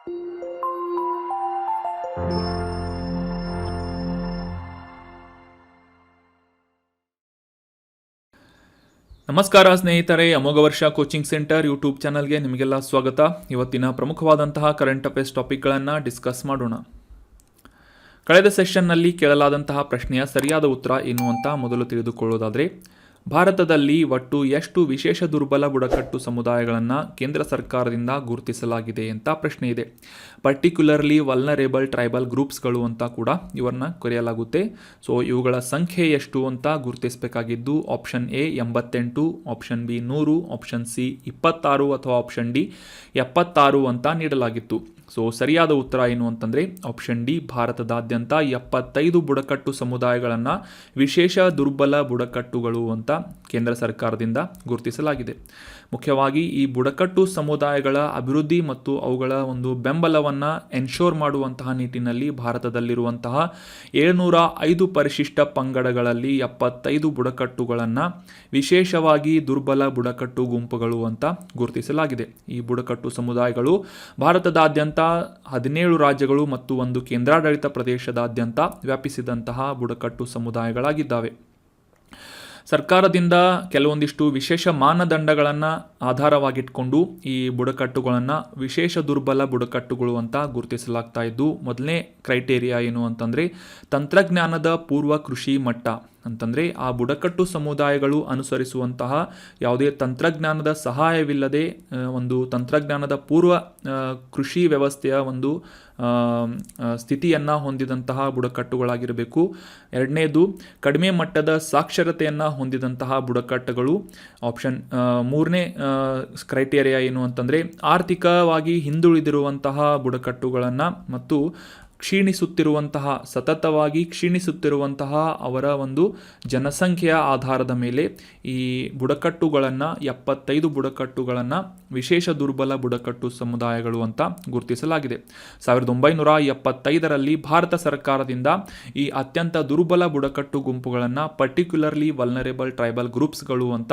ನಮಸ್ಕಾರ ಸ್ನೇಹಿತರೆ, ಅಮೋಘ ವರ್ಷ ಕೋಚಿಂಗ್ ಸೆಂಟರ್ ಯೂಟ್ಯೂಬ್ ಚಾನಲ್ಗೆ ನಿಮಗೆಲ್ಲ ಸ್ವಾಗತ. ಇವತ್ತಿನ ಪ್ರಮುಖವಾದಂತಹ ಕರೆಂಟ್ ಅಫೇರ್ಸ್ ಟಾಪಿಕ್ಗಳನ್ನು ಡಿಸ್ಕಸ್ ಮಾಡೋಣ. ಕಳೆದ ಸೆಷನ್ನಲ್ಲಿ ಕೇಳಲಾದಂತಹ ಪ್ರಶ್ನೆಯ ಸರಿಯಾದ ಉತ್ತರ ಏನು ಅಂತ ಮೊದಲು ತಿಳಿದುಕೊಳ್ಳೋದಾದರೆ, ಭಾರತದಲ್ಲಿ ಒಟ್ಟು ಎಷ್ಟು ವಿಶೇಷ ದುರ್ಬಲ ಬುಡಕಟ್ಟು ಸಮುದಾಯಗಳನ್ನು ಕೇಂದ್ರ ಸರ್ಕಾರದಿಂದ ಗುರುತಿಸಲಾಗಿದೆ ಅಂತ ಪ್ರಶ್ನೆ ಇದೆ. ಪರ್ಟಿಕ್ಯುಲರ್ಲಿ ವಲ್ನರೇಬಲ್ ಟ್ರೈಬಲ್ ಗ್ರೂಪ್ಸ್ಗಳು ಅಂತ ಕೂಡ ಇವರನ್ನ ಕರೆಯಲಾಗುತ್ತೆ. ಸೊ ಇವುಗಳ ಸಂಖ್ಯೆ ಎಷ್ಟು ಅಂತ ಗುರುತಿಸಬೇಕಾಗಿದ್ದು option A 88, option B 100, option C 26 ಅಥವಾ ಆಪ್ಷನ್ ಡಿ 76 ಅಂತ ನೀಡಲಾಗಿತ್ತು. ಸೊ ಸರಿಯಾದ ಉತ್ತರ ಏನು ಅಂತಂದರೆ ಆಪ್ಷನ್ ಡಿ, ಭಾರತದಾದ್ಯಂತ 75 ಬುಡಕಟ್ಟು ಸಮುದಾಯಗಳನ್ನು ವಿಶೇಷ ದುರ್ಬಲ ಬುಡಕಟ್ಟುಗಳು ಅಂತ ಕೇಂದ್ರ ಸರ್ಕಾರದಿಂದ ಗುರುತಿಸಲಾಗಿದೆ. ಮುಖ್ಯವಾಗಿ ಈ ಬುಡಕಟ್ಟು ಸಮುದಾಯಗಳ ಅಭಿವೃದ್ಧಿ ಮತ್ತು ಅವುಗಳ ಒಂದು ಬೆಂಬಲವನ್ನು ಎನ್ಶೋರ್ ಮಾಡುವಂತಹ ನಿಟ್ಟಿನಲ್ಲಿ ಭಾರತದಲ್ಲಿರುವಂತಹ 705 ಪರಿಶಿಷ್ಟ ಪಂಗಡಗಳಲ್ಲಿ 75 ಬುಡಕಟ್ಟುಗಳನ್ನು ವಿಶೇಷವಾಗಿ ದುರ್ಬಲ ಬುಡಕಟ್ಟು ಗುಂಪುಗಳು ಅಂತ ಗುರುತಿಸಲಾಗಿದೆ. ಈ ಬುಡಕಟ್ಟು ಸಮುದಾಯಗಳು ಭಾರತದಾದ್ಯಂತ 17 ರಾಜ್ಯಗಳು ಮತ್ತು ಒಂದು ಕೇಂದ್ರಾಡಳಿತ ಪ್ರದೇಶದಾದ್ಯಂತ ವ್ಯಾಪಿಸಿದಂತಹ ಬುಡಕಟ್ಟು ಸಮುದಾಯಗಳಾಗಿದ್ದಾವೆ. ಸರ್ಕಾರದಿಂದ ಕೆಲವೊಂದಿಷ್ಟು ವಿಶೇಷ ಮಾನದಂಡಗಳನ್ನು ಆಧಾರವಾಗಿಟ್ಕೊಂಡು ಈ ಬುಡಕಟ್ಟುಗಳನ್ನು ವಿಶೇಷ ದುರ್ಬಲ ಬುಡಕಟ್ಟುಗಳು ಅಂತ ಗುರುತಿಸಲಾಗ್ತಾ ಇದ್ದು, ಮೊದಲನೇ ಕ್ರೈಟೇರಿಯಾ ಏನು ಅಂತಂದರೆ ತಂತ್ರಜ್ಞಾನದ ಪೂರ್ವ ಕೃಷಿ ಮಟ್ಟ. ಅಂತಂದರೆ ಆ ಬುಡಕಟ್ಟು ಸಮುದಾಯಗಳು ಅನುಸರಿಸುವಂತಹ ಯಾವುದೇ ತಂತ್ರಜ್ಞಾನದ ಸಹಾಯವಿಲ್ಲದೆ ಒಂದು ತಂತ್ರಜ್ಞಾನದ ಪೂರ್ವ ಕೃಷಿ ವ್ಯವಸ್ಥೆಯ ಒಂದು ಸ್ಥಿತಿಯನ್ನು ಹೊಂದಿದಂತಹ ಬುಡಕಟ್ಟುಗಳಾಗಿರಬೇಕು. ಎರಡನೇದು, ಕಡಿಮೆ ಮಟ್ಟದ ಸಾಕ್ಷರತೆಯನ್ನು ಹೊಂದಿದಂತಹ ಬುಡಕಟ್ಟುಗಳು. ಆಪ್ಷನ್ ಮೂರನೇ ಕ್ರೈಟೇರಿಯಾ ಏನು ಅಂತಂದರೆ ಆರ್ಥಿಕವಾಗಿ ಹಿಂದುಳಿದಿರುವಂತಹ ಬುಡಕಟ್ಟುಗಳನ್ನು ಮತ್ತು ಸತತವಾಗಿ ಕ್ಷೀಣಿಸುತ್ತಿರುವಂತಹ ಅವರ ಒಂದು ಸಂಖ್ಯೆಯ ಆಧಾರದ ಮೇಲೆ ಈ ಬುಡಕಟ್ಟುಗಳನ್ನು 75 ಬುಡಕಟ್ಟುಗಳನ್ನು ವಿಶೇಷ ದುರ್ಬಲ ಬುಡಕಟ್ಟು ಸಮುದಾಯಗಳು ಅಂತ ಗುರುತಿಸಲಾಗಿದೆ. 1975ರಲ್ಲಿ ಭಾರತ ಸರ್ಕಾರದಿಂದ ಈ ಅತ್ಯಂತ ದುರ್ಬಲ ಬುಡಕಟ್ಟು ಗುಂಪುಗಳನ್ನು ಪರ್ಟಿಕ್ಯುಲರ್ಲಿ ವಲ್ನರೇಬಲ್ ಟ್ರೈಬಲ್ ಗ್ರೂಪ್ಸ್ಗಳು ಅಂತ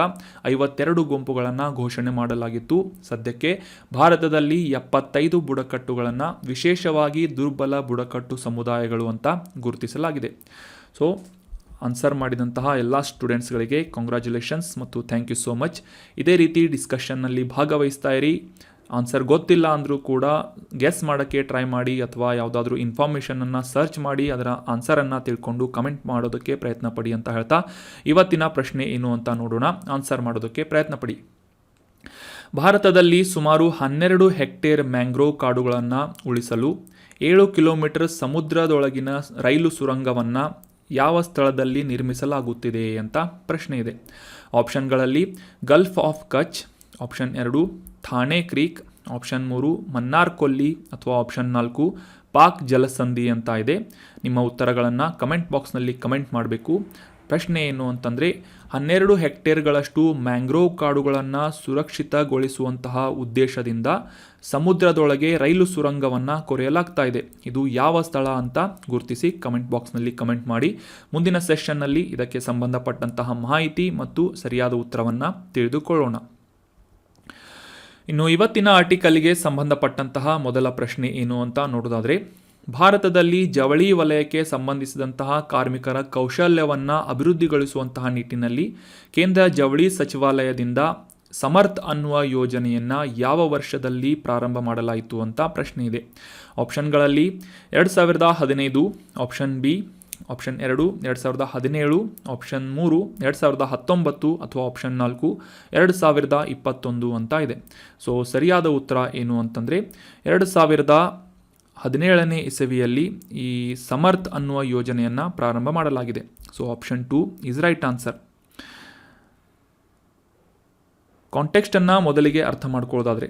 52 ಗುಂಪುಗಳನ್ನು ಘೋಷಣೆ ಮಾಡಲಾಗಿತ್ತು. ಸದ್ಯಕ್ಕೆ ಭಾರತದಲ್ಲಿ 75 ಬುಡಕಟ್ಟುಗಳನ್ನು ವಿಶೇಷವಾಗಿ ದುರ್ಬಲ ಬುಡಕಟ್ಟು ಸಮುದಾಯಗಳು ಅಂತ ಗುರುತಿಸಲಾಗಿದೆ. ಸೊ ಆನ್ಸರ್ ಮಾಡಿದಂತಹ ಎಲ್ಲ ಸ್ಟೂಡೆಂಟ್ಸ್ಗಳಿಗೆ ಕಂಗ್ರ್ಯಾಚುಲೇಷನ್ಸ್ ಮತ್ತು ಥ್ಯಾಂಕ್ ಯು ಸೋ ಮಚ್. ಇದೇ ರೀತಿ ಡಿಸ್ಕಷನ್ನಲ್ಲಿ ಭಾಗವಹಿಸ್ತಾ ಇರಿ. ಆನ್ಸರ್ ಗೊತ್ತಿಲ್ಲ ಅಂದರೂ ಕೂಡ ಗೆಸ್ ಮಾಡೋಕ್ಕೆ ಟ್ರೈ ಮಾಡಿ, ಅಥವಾ ಯಾವುದಾದ್ರೂ ಇನ್ಫಾರ್ಮೇಷನನ್ನು ಸರ್ಚ್ ಮಾಡಿ ಅದರ ಆನ್ಸರನ್ನು ತಿಳ್ಕೊಂಡು ಕಮೆಂಟ್ ಮಾಡೋದಕ್ಕೆ ಪ್ರಯತ್ನ ಪಡಿ ಅಂತ ಹೇಳ್ತಾ ಇವತ್ತಿನ ಪ್ರಶ್ನೆ ಏನು ಅಂತ ನೋಡೋಣ. ಆನ್ಸರ್ ಮಾಡೋದಕ್ಕೆ ಪ್ರಯತ್ನ ಪಡಿ. ಭಾರತದಲ್ಲಿ ಸುಮಾರು 12 ಹೆಕ್ಟೇರ್ ಮ್ಯಾಂಗ್ರೋವ್ ಕಾಡುಗಳನ್ನು ಉಳಿಸಲು 7 ಕಿಲೋಮೀಟರ್ ಸಮುದ್ರದೊಳಗಿನ ರೈಲು ಸುರಂಗವನ್ನು ಯಾವ ಸ್ಥಳದಲ್ಲಿ ನಿರ್ಮಿಸಲಾಗುತ್ತಿದೆ ಅಂತ ಪ್ರಶ್ನೆ ಇದೆ. ಆಪ್ಷನ್ಗಳಲ್ಲಿ gulf of Kutch, option 2 Thane creek, option 3 Mannar ಕೊಲ್ಲಿ ಅಥವಾ ಆಪ್ಷನ್ 4 ಪಾಕ್ ಜಲಸಂಧಿ ಅಂತ ಇದೆ. ನಿಮ್ಮ ಉತ್ತರಗಳನ್ನು ಕಮೆಂಟ್ ಬಾಕ್ಸ್ನಲ್ಲಿ ಕಮೆಂಟ್ ಮಾಡಬೇಕು. ಪ್ರಶ್ನೆ ಏನು ಅಂತಂದರೆ 12 ಹೆಕ್ಟೇರ್ಗಳಷ್ಟು ಮ್ಯಾಂಗ್ರೋವ್ ಕಾಡುಗಳನ್ನು ಸುರಕ್ಷಿತಗೊಳಿಸುವಂತಹ ಉದ್ದೇಶದಿಂದ ಸಮುದ್ರದೊಳಗೆ ರೈಲು ಸುರಂಗವನ್ನು ಕೊರೆಯಲಾಗ್ತಾ ಇದೆ. ಇದು ಯಾವ ಸ್ಥಳ ಅಂತ ಗುರುತಿಸಿ ಕಮೆಂಟ್ ಬಾಕ್ಸ್ನಲ್ಲಿ ಕಮೆಂಟ್ ಮಾಡಿ. ಮುಂದಿನ ಸೆಷನ್ನಲ್ಲಿ ಇದಕ್ಕೆ ಸಂಬಂಧಪಟ್ಟಂತಹ ಮಾಹಿತಿ ಮತ್ತು ಸರಿಯಾದ ಉತ್ತರವನ್ನು ತಿಳಿದುಕೊಳ್ಳೋಣ. ಇನ್ನು ಇವತ್ತಿನ ಆರ್ಟಿಕಲ್ಗೆ ಸಂಬಂಧಪಟ್ಟಂತಹ ಮೊದಲ ಪ್ರಶ್ನೆ ಏನು ಅಂತ ನೋಡೋದಾದರೆ, ಭಾರತದಲ್ಲಿ ಜವಳಿ ವಲಯಕ್ಕೆ ಸಂಬಂಧಿಸಿದಂತಹ ಕಾರ್ಮಿಕರ ಕೌಶಲ್ಯವನ್ನು ಅಭಿವೃದ್ಧಿಗೊಳಿಸುವಂತಹ ನಿಟ್ಟಿನಲ್ಲಿ ಕೇಂದ್ರ ಜವಳಿ ಸಚಿವಾಲಯದಿಂದ ಸಮರ್ಥ್ ಅನ್ನುವ ಯೋಜನೆಯನ್ನು ಯಾವ ವರ್ಷದಲ್ಲಿ ಪ್ರಾರಂಭ ಮಾಡಲಾಯಿತು ಅಂತ ಪ್ರಶ್ನೆ ಇದೆ. ಆಪ್ಷನ್ಗಳಲ್ಲಿ 2015, ಆಪ್ಷನ್ ಬಿ ಆಪ್ಷನ್ 2 2017, ಆಪ್ಷನ್ 3 2019 ಅಥವಾ ಆಪ್ಷನ್ 4 2021 ಅಂತ ಇದೆ. ಸೊ ಸರಿಯಾದ ಉತ್ತರ ಏನು ಅಂತಂದರೆ 2017ನೇ ಇಸವಿಯಲ್ಲಿ ಈ ಸಮರ್ಥ್ ಅನ್ನುವ ಯೋಜನೆಯನ್ನು ಪ್ರಾರಂಭ ಮಾಡಲಾಗಿದೆ. So option 2 is right answer. ಕಾಂಟೆಕ್ಸ್ಟನ್ನು ಮೊದಲಿಗೆ ಅರ್ಥ ಮಾಡ್ಕೊಳ್ಳೋದಾದರೆ,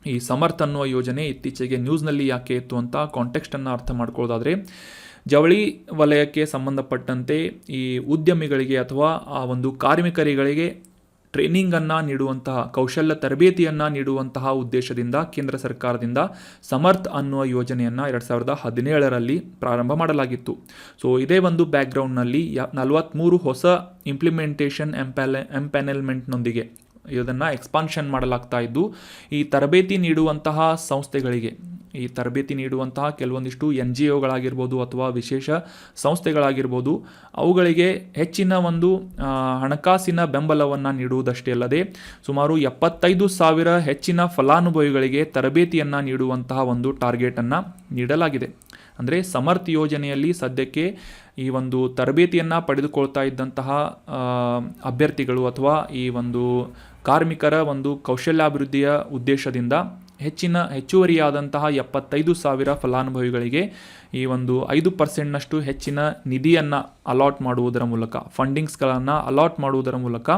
ಈ ಸಮರ್ಥ್ ಅನ್ನುವ ಯೋಜನೆ ಇತ್ತೀಚೆಗೆ ನ್ಯೂಸ್ನಲ್ಲಿ ಯಾಕೆ ಇತ್ತು ಅಂತ ಕಾಂಟೆಕ್ಸ್ಟನ್ನು ಅರ್ಥ ಮಾಡ್ಕೊಳ್ಳೋದಾದರೆ, ಜವಳಿ ವಲಯಕ್ಕೆ ಸಂಬಂಧಪಟ್ಟಂತೆ ಈ ಉದ್ಯಮಿಗಳಿಗೆ ಅಥವಾ ಆ ಒಂದು ಕಾರ್ಮಿಕರಿಗೆ ಟ್ರೈನಿಂಗನ್ನು ನೀಡುವಂತಹ ಕೌಶಲ್ಯ ತರಬೇತಿಯನ್ನು ನೀಡುವಂತಹ ಉದ್ದೇಶದಿಂದ ಕೇಂದ್ರ ಸರ್ಕಾರದಿಂದ ಸಮರ್ಥ್ ಅನ್ನುವ ಯೋಜನೆಯನ್ನು 2017ರಲ್ಲಿ ಪ್ರಾರಂಭ ಮಾಡಲಾಗಿತ್ತು. ಸೊ ಇದೇ ಒಂದು ಬ್ಯಾಕ್ಗ್ರೌಂಡ್ನಲ್ಲಿ 43 ಹೊಸ ಇಂಪ್ಲಿಮೆಂಟೇಷನ್ ಎಂಪ್ಯಾನೆಲ್ಮೆಂಟ್ನೊಂದಿಗೆ ಇದನ್ನು ಎಕ್ಸ್ಪಾನ್ಷನ್ ಮಾಡಲಾಗ್ತಾ ಇದ್ದು, ಈ ತರಬೇತಿ ನೀಡುವಂತಹ ಸಂಸ್ಥೆಗಳಿಗೆ ಈ ತರಬೇತಿ ನೀಡುವಂತಹ ಕೆಲವೊಂದಿಷ್ಟು NGOಗಳಾಗಿರ್ಬೋದು ಅಥವಾ ವಿಶೇಷ ಸಂಸ್ಥೆಗಳಾಗಿರ್ಬೋದು ಅವುಗಳಿಗೆ ಹೆಚ್ಚಿನ ಒಂದು ಹಣಕಾಸಿನ ಬೆಂಬಲವನ್ನು ನೀಡುವುದಷ್ಟೇ ಅಲ್ಲದೆ ಸುಮಾರು 75,000 ಹೆಚ್ಚಿನ ಫಲಾನುಭವಿಗಳಿಗೆ ತರಬೇತಿಯನ್ನು ನೀಡುವಂತಹ ಒಂದು ಟಾರ್ಗೆಟನ್ನು ನೀಡಲಾಗಿದೆ. ಅಂದರೆ ಸಮರ್ಥ್ ಯೋಜನೆಯಲ್ಲಿ ಸದ್ಯಕ್ಕೆ ಈ ಒಂದು ತರಬೇತಿಯನ್ನು ಪಡೆದುಕೊಳ್ತಾ ಇದ್ದಂತಹ ಅಭ್ಯರ್ಥಿಗಳು ಅಥವಾ ಈ ಒಂದು ಕಾರ್ಮಿಕರ ಒಂದು ಕೌಶಲ್ಯಾಭಿವೃದ್ಧಿಯ ಉದ್ದೇಶದಿಂದ ಹೆಚ್ಚುವರಿಯಾದಂತಹ 75,000 ಫಲಾನುಭವಿಗಳಿಗೆ ಈ ಒಂದು 5% ಹೆಚ್ಚಿನ ನಿಧಿಯನ್ನು ಅಲಾಟ್ ಮಾಡುವುದರ ಮೂಲಕ, ಫಂಡಿಂಗ್ಸ್ಗಳನ್ನು ಅಲಾಟ್ ಮಾಡುವುದರ ಮೂಲಕ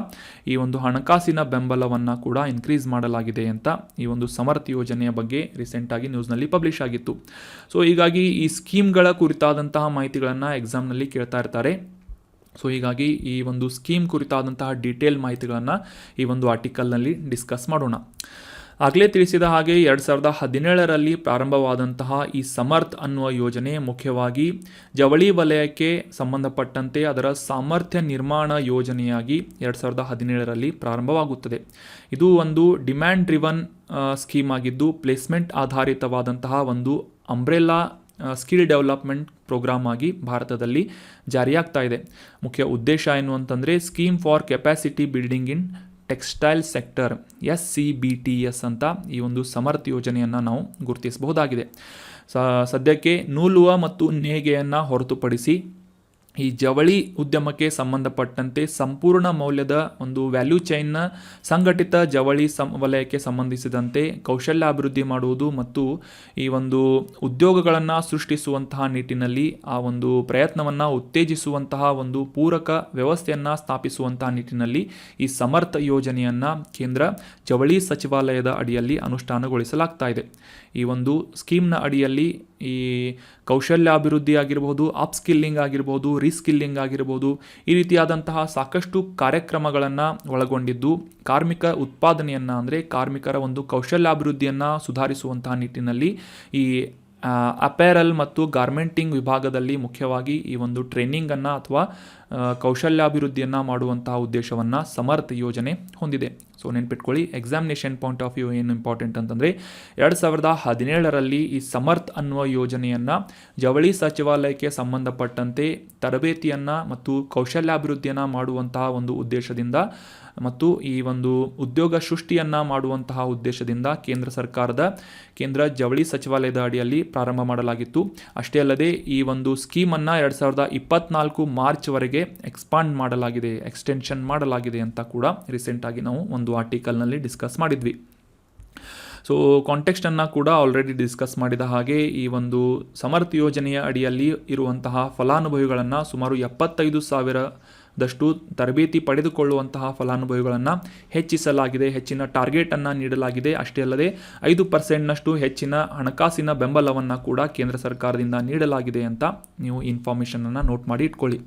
ಈ ಒಂದು ಹಣಕಾಸಿನ ಬೆಂಬಲವನ್ನು ಕೂಡ ಇನ್ಕ್ರೀಸ್ ಮಾಡಲಾಗಿದೆ ಅಂತ ಈ ಒಂದು ಸಮರ್ಥ್ ಯೋಜನೆಯ ಬಗ್ಗೆ ರೀಸೆಂಟಾಗಿ ನ್ಯೂಸ್ನಲ್ಲಿ ಪಬ್ಲಿಷ್ ಆಗಿತ್ತು. ಸೊ ಹೀಗಾಗಿ ಈ ಸ್ಕೀಮ್ಗಳ ಕುರಿತಾದಂತಹ ಮಾಹಿತಿಗಳನ್ನು ಎಕ್ಸಾಮ್ನಲ್ಲಿ ಕೇಳ್ತಾ ಇರ್ತಾರೆ. ಸೊ ಹೀಗಾಗಿ ಈ ಒಂದು ಸ್ಕೀಮ್ ಕುರಿತಾದಂತಹ ಡೀಟೇಲ್ ಮಾಹಿತಿಗಳನ್ನು ಈ ಒಂದು ಆರ್ಟಿಕಲ್ನಲ್ಲಿ ಡಿಸ್ಕಸ್ ಮಾಡೋಣ. ಆಗಲೇ ತಿಳಿಸಿದ ಹಾಗೆ 2017ರಲ್ಲಿ ಪ್ರಾರಂಭವಾದಂತಹ ಈ ಸಮರ್ಥ್ ಅನ್ನುವ ಯೋಜನೆ ಮುಖ್ಯವಾಗಿ ಜವಳಿ ವಲಯಕ್ಕೆ ಸಂಬಂಧಪಟ್ಟಂತೆ ಅದರ ಸಾಮರ್ಥ್ಯ ನಿರ್ಮಾಣ ಯೋಜನೆಯಾಗಿ 2017ರಲ್ಲಿ ಪ್ರಾರಂಭವಾಗುತ್ತದೆ. ಇದು ಒಂದು ಡಿಮ್ಯಾಂಡ್ ಡ್ರಿವನ್ ಸ್ಕೀಮ್ ಆಗಿದ್ದು ಪ್ಲೇಸ್ಮೆಂಟ್ ಆಧಾರಿತವಾದಂತಹ ಒಂದು ಅಂಬ್ರೆಲಾ ಸ್ಕಿಲ್ ಡೆವಲಪ್ಮೆಂಟ್ ಪ್ರೋಗ್ರಾಮ್ ಆಗಿ ಭಾರತದಲ್ಲಿ ಜಾರಿಯಾಗ್ತಾ ಇದೆ. ಮುಖ್ಯ ಉದ್ದೇಶ ಏನು ಅಂತಂದರೆ scheme for capacity building in textile sector SCBTS ಅಂತ ಈ ಒಂದು ಸಮರ್ಥ್ ಯೋಜನೆಯನ್ನು ನಾವು ಗುರುತಿಸಬಹುದಾಗಿದೆ. ಸದ್ಯಕ್ಕೆ ನೂಲುವ ಮತ್ತು ನೇಯ್ಗೆಯನ್ನು ಹೊರತುಪಡಿಸಿ ಈ ಜವಳಿ ಉದ್ಯಮಕ್ಕೆ ಸಂಬಂಧಪಟ್ಟಂತೆ ಸಂಪೂರ್ಣ ಮೌಲ್ಯದ ಒಂದು ವ್ಯಾಲ್ಯೂ ಚೈನ್ನ ಸಂಘಟಿತ ಜವಳಿ ವಲಯಕ್ಕೆ ಸಂಬಂಧಿಸಿದಂತೆ ಕೌಶಲ್ಯಾಭಿವೃದ್ಧಿ ಮಾಡುವುದು ಮತ್ತು ಈ ಒಂದು ಉದ್ಯೋಗಗಳನ್ನು ಸೃಷ್ಟಿಸುವಂತಹ ನಿಟ್ಟಿನಲ್ಲಿ ಆ ಒಂದು ಪ್ರಯತ್ನವನ್ನು ಉತ್ತೇಜಿಸುವಂತಹ ಒಂದು ಪೂರಕ ವ್ಯವಸ್ಥೆಯನ್ನು ಸ್ಥಾಪಿಸುವಂತಹ ನಿಟ್ಟಿನಲ್ಲಿ ಈ ಸಮರ್ಥ್ ಯೋಜನೆಯನ್ನು ಕೇಂದ್ರ ಜವಳಿ ಸಚಿವಾಲಯದ ಅಡಿಯಲ್ಲಿ ಅನುಷ್ಠಾನಗೊಳಿಸಲಾಗ್ತಾ ಇದೆ. ಈ ಒಂದು ಸ್ಕೀಮ್ನ ಅಡಿಯಲ್ಲಿ ಈ ಕೌಶಲ್ಯಾಭಿವೃದ್ಧಿ ಆಗಿರ್ಬೋದು, ಅಪ್ಸ್ಕಿಲ್ಲಿಂಗ್ ಆಗಿರ್ಬೋದು, ರೀಸ್ಕಿಲ್ಲಿಂಗ್ ಆಗಿರ್ಬೋದು, ಈ ರೀತಿಯಾದಂತಹ ಸಾಕಷ್ಟು ಕಾರ್ಯಕ್ರಮಗಳನ್ನು ಒಳಗೊಂಡಿದ್ದು ಕಾರ್ಮಿಕ ಉತ್ಪಾದನೆಯನ್ನು ಅಂದರೆ ಕಾರ್ಮಿಕರ ಒಂದು ಕೌಶಲ್ಯಾಭಿವೃದ್ಧಿಯನ್ನು ಸುಧಾರಿಸುವಂತಹ ನಿಟ್ಟಿನಲ್ಲಿ ಈ ಅಪೇರಲ್ ಮತ್ತು ಗಾರ್ಮೆಂಟಿಂಗ್ ವಿಭಾಗದಲ್ಲಿ ಮುಖ್ಯವಾಗಿ ಈ ಒಂದು ಟ್ರೈನಿಂಗನ್ನು ಅಥವಾ ಕೌಶಲ್ಯಾಭಿವೃದ್ಧಿಯನ್ನು ಮಾಡುವಂತಹ ಉದ್ದೇಶವನ್ನು ಸಮರ್ಥ್ ಯೋಜನೆ ಹೊಂದಿದೆ. ಸೊ ನೆನ್ಪಿಟ್ಕೊಳ್ಳಿ, ಎಕ್ಸಾಮಿನೇಷನ್ ಪಾಯಿಂಟ್ ಆಫ್ ವ್ಯೂ ಏನು ಇಂಪಾರ್ಟೆಂಟ್ ಅಂತಂದರೆ 2017ರಲ್ಲಿ ಈ ಸಮರ್ಥ್ ಅನ್ನುವ ಯೋಜನೆಯನ್ನು ಜವಳಿ ಸಚಿವಾಲಯಕ್ಕೆ ಸಂಬಂಧಪಟ್ಟಂತೆ ತರಬೇತಿಯನ್ನು ಮತ್ತು ಕೌಶಲ್ಯಾಭಿವೃದ್ಧಿಯನ್ನು ಮಾಡುವಂತಹ ಒಂದು ಉದ್ದೇಶದಿಂದ ಮತ್ತು ಈ ಒಂದು ಉದ್ಯೋಗ ಸೃಷ್ಟಿಯನ್ನು ಮಾಡುವಂತಹ ಉದ್ದೇಶದಿಂದ ಕೇಂದ್ರ ಜವಳಿ ಸಚಿವಾಲಯದ ಅಡಿಯಲ್ಲಿ ಪ್ರಾರಂಭ ಮಾಡಲಾಗಿತ್ತು. ಅಷ್ಟೇ ಅಲ್ಲದೆ ಈ ಒಂದು ಸ್ಕೀಮನ್ನು 2024 ಮಾರ್ಚ್ವರೆಗೆ ಎಕ್ಸ್ಟೆನ್ಷನ್ ಮಾಡಲಾಗಿದೆ ಅಂತ ಕೂಡ ರೀಸೆಂಟಾಗಿ ನಾವು ಒಂದು ಆರ್ಟಿಕಲ್ನಲ್ಲಿ ಡಿಸ್ಕಸ್ ಮಾಡಿದ್ವಿ. ಸೊ ಕಾಂಟೆಕ್ಸ್ಟನ್ನು ಕೂಡ ಆಲ್ರೆಡಿ ಡಿಸ್ಕಸ್ ಮಾಡಿದ ಹಾಗೆ ಈ ಒಂದು ಸಮರ್ಥ್ ಯೋಜನೆಯ ಅಡಿಯಲ್ಲಿ ಇರುವಂತಹ ಫಲಾನುಭವಿಗಳನ್ನು ಸುಮಾರು 75,000ದಷ್ಟು ತರಬೇತಿ ಪಡೆದುಕೊಳ್ಳುವಂತಹ ಫಲಾನುಭವಿಗಳನ್ನು ಹೆಚ್ಚಿಸಲಾಗಿದೆ, ಹೆಚ್ಚಿನ ಟಾರ್ಗೆಟನ್ನು ನೀಡಲಾಗಿದೆ. ಅಷ್ಟೇ ಅಲ್ಲದೆ 5%ನಷ್ಟು ಹೆಚ್ಚಿನ ಹಣಕಾಸಿನ ಬೆಂಬಲವನ್ನು ಕೂಡ ಕೇಂದ್ರ ಸರ್ಕಾರದಿಂದ ನೀಡಲಾಗಿದೆ ಅಂತ ನೀವು ಇನ್ಫಾರ್ಮೇಷನನ್ನು ನೋಟ್ ಮಾಡಿ ಇಟ್ಕೊಳ್ಳಿ.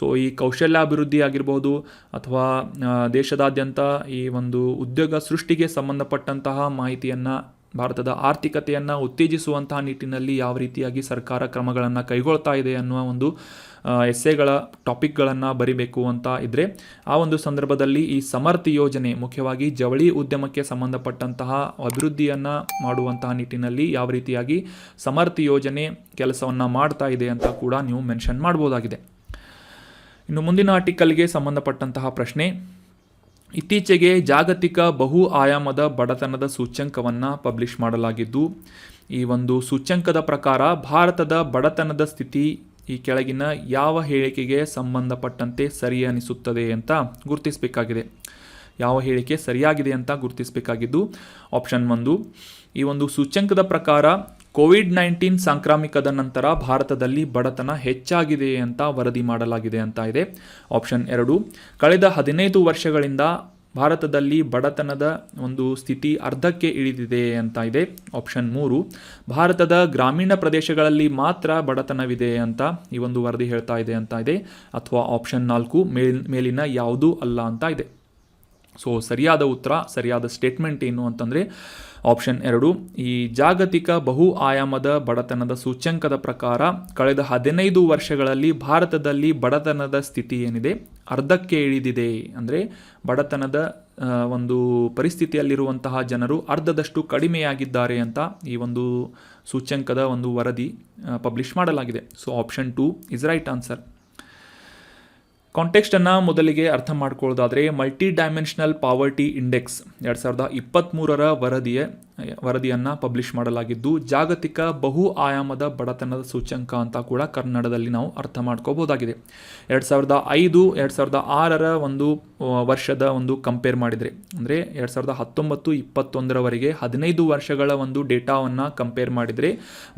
ಸೊ ಈ ಕೌಶಲ್ಯಾಭಿವೃದ್ಧಿ ಆಗಿರ್ಬೋದು ಅಥವಾ ದೇಶದಾದ್ಯಂತ ಈ ಒಂದು ಉದ್ಯೋಗ ಸೃಷ್ಟಿಗೆ ಸಂಬಂಧಪಟ್ಟಂತಹ ಮಾಹಿತಿಯನ್ನು, ಭಾರತದ ಆರ್ಥಿಕತೆಯನ್ನು ಉತ್ತೇಜಿಸುವಂತಹ ನಿಟ್ಟಿನಲ್ಲಿ ಯಾವ ರೀತಿಯಾಗಿ ಸರ್ಕಾರ ಕ್ರಮಗಳನ್ನು ಕೈಗೊಳ್ತಾ ಇದೆ ಅನ್ನುವ ಒಂದು ಎಸ್ಸೆಗಳ ಟಾಪಿಕ್ಗಳನ್ನು ಬರಿಬೇಕು ಅಂತ ಇದ್ದರೆ ಆ ಒಂದು ಸಂದರ್ಭದಲ್ಲಿ ಈ ಸಮರ್ಥ್ ಯೋಜನೆ ಮುಖ್ಯವಾಗಿ ಜವಳಿ ಉದ್ಯಮಕ್ಕೆ ಸಂಬಂಧಪಟ್ಟಂತಹ ಅಭಿವೃದ್ಧಿಯನ್ನು ಮಾಡುವಂತಹ ನಿಟ್ಟಿನಲ್ಲಿ ಯಾವ ರೀತಿಯಾಗಿ ಸಮರ್ಥ್ ಯೋಜನೆ ಕೆಲಸವನ್ನು ಮಾಡ್ತಾ ಇದೆ ಅಂತ ಕೂಡ ನೀವು ಮೆನ್ಷನ್ ಮಾಡ್ಬೋದಾಗಿದೆ. ಇನ್ನು ಮುಂದಿನ ಆರ್ಟಿಕಲ್ಗೆ ಸಂಬಂಧಪಟ್ಟಂತಹ ಪ್ರಶ್ನೆ, ಇತ್ತೀಚೆಗೆ ಜಾಗತಿಕ ಬಹು ಆಯಾಮದ ಬಡತನದ ಸೂಚ್ಯಂಕವನ್ನು ಪಬ್ಲಿಷ್ ಮಾಡಲಾಗಿದ್ದು ಈ ಒಂದು ಸೂಚ್ಯಂಕದ ಪ್ರಕಾರ ಭಾರತದ ಬಡತನದ ಸ್ಥಿತಿ ಈ ಕೆಳಗಿನ ಯಾವ ಹೇಳಿಕೆಗೆ ಸಂಬಂಧಪಟ್ಟಂತೆ ಸರಿ ಅನಿಸುತ್ತದೆ ಅಂತ ಗುರುತಿಸಬೇಕಾಗಿದೆ. ಯಾವ ಹೇಳಿಕೆ ಸರಿಯಾಗಿದೆ ಅಂತ ಗುರುತಿಸಬೇಕಾಗಿದ್ದು ಆಪ್ಷನ್ 1, ಈ ಒಂದು ಸೂಚ್ಯಂಕದ ಪ್ರಕಾರ ಕೋವಿಡ್-19 ಸಾಂಕ್ರಾಮಿಕದ ನಂತರ ಭಾರತದಲ್ಲಿ ಬಡತನ ಹೆಚ್ಚಾಗಿದೆ ಅಂತ ವರದಿ ಮಾಡಲಾಗಿದೆ ಅಂತ ಇದೆ. ಆಪ್ಷನ್ 2, ಕಳೆದ 15 ವರ್ಷಗಳಿಂದ ಭಾರತದಲ್ಲಿ ಬಡತನದ ಒಂದು ಸ್ಥಿತಿ ಅರ್ಧಕ್ಕೆ ಇಳಿದಿದೆ ಅಂತ ಇದೆ. ಆಪ್ಷನ್ 3, ಭಾರತದ ಗ್ರಾಮೀಣ ಪ್ರದೇಶಗಳಲ್ಲಿ ಮಾತ್ರ ಬಡತನವಿದೆ ಅಂತ ಈ ಒಂದು ವರದಿ ಹೇಳ್ತಾ ಇದೆ ಅಂತ ಇದೆ. ಅಥವಾ ಆಪ್ಷನ್ 4, ಮೇಲಿನ ಯಾವುದೂ ಅಲ್ಲ ಅಂತ ಇದೆ. ಸೊ ಸರಿಯಾದ ಸ್ಟೇಟ್ಮೆಂಟ್ ಏನು ಅಂತಂದರೆ ಆಪ್ಷನ್ 2, ಈ ಜಾಗತಿಕ ಬಹು ಆಯಾಮದ ಬಡತನದ ಸೂಚ್ಯಂಕದ ಪ್ರಕಾರ ಕಳೆದ 15 ವರ್ಷಗಳಲ್ಲಿ ಭಾರತದಲ್ಲಿ ಬಡತನದ ಸ್ಥಿತಿ ಏನಿದೆ ಅರ್ಧಕ್ಕೆ ಇಳಿದಿದೆ. ಅಂದರೆ ಬಡತನದ ಒಂದು ಪರಿಸ್ಥಿತಿಯಲ್ಲಿರುವಂತಹ ಜನರು ಅರ್ಧದಷ್ಟು ಕಡಿಮೆಯಾಗಿದ್ದಾರೆ ಅಂತ ಈ ಒಂದು ಸೂಚ್ಯಂಕದ ಒಂದು ವರದಿ ಪಬ್ಲಿಷ್ ಮಾಡಲಾಗಿದೆ. So option 2 is right answer. ಕಾಂಟೆಕ್ಸ್ಟನ್ನು ಮೊದಲಿಗೆ ಅರ್ಥ ಮಾಡ್ಕೊಳ್ಳೋದಾದರೆ, ಮಲ್ಟಿ ಡೈಮೆನ್ಷನಲ್ ಪಾವರ್ಟಿ ಇಂಡೆಕ್ಸ್ 2023ರ ವರದಿಯನ್ನು ಪಬ್ಲಿಷ್ ಮಾಡಲಾಗಿದ್ದು, ಜಾಗತಿಕ ಬಹು ಆಯಾಮದ ಬಡತನದ ಸೂಚ್ಯಂಕ ಅಂತ ಕೂಡ ಕನ್ನಡದಲ್ಲಿ ನಾವು ಅರ್ಥ ಮಾಡ್ಕೋಬೋದಾಗಿದೆ. 2005-2006ರ ಒಂದು ವರ್ಷದ ಒಂದು ಕಂಪೇರ್ ಮಾಡಿದರೆ, ಅಂದರೆ 2019-21ರವರೆಗೆ 15 ವರ್ಷಗಳ ಒಂದು ಡೇಟಾವನ್ನು ಕಂಪೇರ್ ಮಾಡಿದರೆ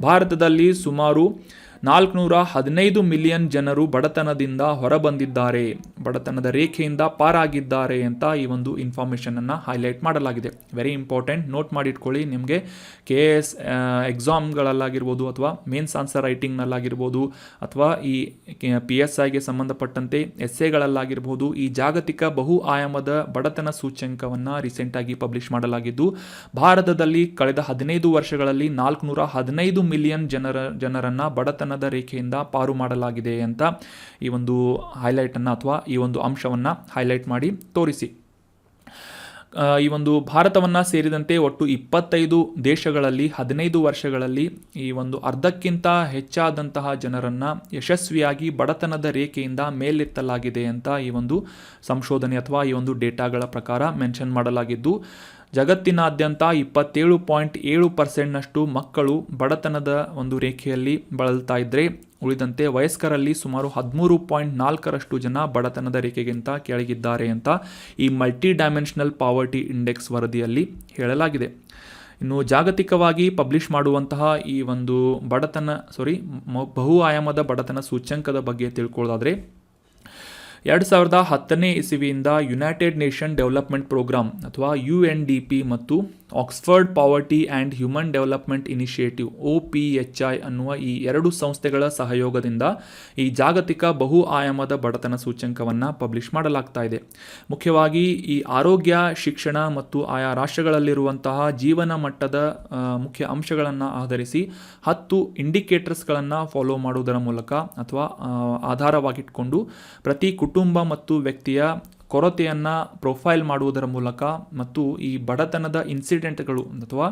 ಭಾರತದಲ್ಲಿ ಸುಮಾರು 415 ಮಿಲಿಯನ್ ಜನರು ಬಡತನದಿಂದ ಹೊರಬಂದಿದ್ದಾರೆ, ಬಡತನದ ರೇಖೆಯಿಂದ ಪಾರಾಗಿದ್ದಾರೆ ಅಂತ ಈ ಒಂದು ಇನ್ಫಾರ್ಮೇಷನನ್ನು ಹೈಲೈಟ್ ಮಾಡಲಾಗಿದೆ. ವೆರಿ ಇಂಪಾರ್ಟೆಂಟ್, ನೋಟ್ ಮಾಡಿಟ್ಕೊಳ್ಳಿ. ನಿಮಗೆ KS ಎಕ್ಸಾಮ್ಗಳಲ್ಲಾಗಿರ್ಬೋದು ಅಥವಾ ಮೇನ್ಸ್ ಆನ್ಸರ್ ರೈಟಿಂಗ್ನಲ್ಲಾಗಿರ್ಬೋದು ಅಥವಾ ಈ PSIಗೆ ಸಂಬಂಧಪಟ್ಟಂತೆ ಎಸ್ಸೆಗಳಲ್ಲಾಗಿರ್ಬೋದು, ಈ ಜಾಗತಿಕ ಬಹು ಆಯಾಮದ ಬಡತನ ಸೂಚ್ಯಂಕವನ್ನು ರೀಸೆಂಟಾಗಿ ಪಬ್ಲಿಷ್ ಮಾಡಲಾಗಿದ್ದು, ಭಾರತದಲ್ಲಿ ಕಳೆದ 15 ವರ್ಷಗಳಲ್ಲಿ 415 ಮಿಲಿಯನ್ ಜನರನ್ನು ಬಡತನದ ರೇಖೆಯಿಂದ ಪಾರು ಮಾಡಲಾಗಿದೆ ಅಂತ ಈ ಒಂದು ಹೈಲೈಟನ್ನು ಅಥವಾ ಈ ಒಂದು ಅಂಶವನ್ನು ಹೈಲೈಟ್ ಮಾಡಿ ತೋರಿಸಿ. ಈ ಒಂದು ಭಾರತವನ್ನು ಸೇರಿದಂತೆ ಒಟ್ಟು 25 ದೇಶಗಳಲ್ಲಿ 15 ವರ್ಷಗಳಲ್ಲಿ ಈ ಒಂದು ಅರ್ಧಕ್ಕಿಂತ ಹೆಚ್ಚಾದಂತಹ ಜನರನ್ನು ಯಶಸ್ವಿಯಾಗಿ ಬಡತನದ ರೇಖೆಯಿಂದ ಮೇಲೆತ್ತಲಾಗಿದೆ ಅಂತ ಈ ಒಂದು ಸಂಶೋಧನೆ ಅಥವಾ ಈ ಒಂದು ಡೇಟಾಗಳ ಪ್ರಕಾರ ಮೆನ್ಷನ್ ಮಾಡಲಾಗಿದ್ದು, ಜಗತ್ತಿನಾದ್ಯಂತ 27.7% ಮಕ್ಕಳು ಬಡತನದ ಒಂದು ರೇಖೆಯಲ್ಲಿ ಬಳಲ್ತಾ ಇದ್ದರೆ, ಉಳಿದಂತೆ ವಯಸ್ಕರಲ್ಲಿ ಸುಮಾರು 13.4% ಜನ ಬಡತನದ ರೇಖೆಗಿಂತ ಕೆಳಗಿದ್ದಾರೆ ಅಂತ ಈ ಮಲ್ಟಿ ಡೈಮೆನ್ಷನಲ್ ಪಾವರ್ಟಿ ಇಂಡೆಕ್ಸ್ ವರದಿಯಲ್ಲಿ ಹೇಳಲಾಗಿದೆ. ಇನ್ನು ಜಾಗತಿಕವಾಗಿ ಪಬ್ಲಿಷ್ ಮಾಡುವಂತಹ ಈ ಒಂದು ಬಹು ಆಯಾಮದ ಬಡತನ ಸೂಚ್ಯಂಕದ ಬಗ್ಗೆ ತಿಳ್ಕೊಳ್ಳೋದಾದರೆ, 2010ನೇ ಇಸವಿಯಿಂದ ಯುನೈಟೆಡ್ ನೇಷನ್ ಡೆವಲಪ್ಮೆಂಟ್ ಪ್ರೋಗ್ರಾಮ್ ಅಥವಾ UNDP ಮತ್ತು Oxford poverty and human development initiative OPHI ಅನ್ನುವ ಈ 2 ಸಂಸ್ಥೆಗಳ ಸಹಯೋಗದಿಂದ ಈ ಜಾಗತಿಕ ಬಹು ಆಯಾಮದ ಬಡತನ ಸೂಚ್ಯಂಕವನ್ನು ಪಬ್ಲಿಷ್ ಮಾಡಲಾಗ್ತಾ ಇದೆ. ಮುಖ್ಯವಾಗಿ ಈ ಆರೋಗ್ಯ, ಶಿಕ್ಷಣ ಮತ್ತು ಆಯಾ ರಾಷ್ಟ್ರಗಳಲ್ಲಿರುವಂತಹ ಜೀವನ ಮಟ್ಟದ ಮುಖ್ಯ ಅಂಶಗಳನ್ನು ಆಧರಿಸಿ 10 ಇಂಡಿಕೇಟರ್ಸ್ಗಳನ್ನು ಫಾಲೋ ಮಾಡುವುದರ ಮೂಲಕ ಅಥವಾ ಆಧಾರವಾಗಿಟ್ಕೊಂಡು ಪ್ರತಿ ಕುಟುಂಬ ಮತ್ತು ವ್ಯಕ್ತಿಯ ಕೊರತೆಯನ್ನು ಪ್ರೊಫೈಲ್ ಮಾಡುವುದರ ಮೂಲಕ ಮತ್ತು ಈ ಬಡತನದ ಇನ್ಸಿಡೆಂಟ್ಗಳು ಅಥವಾ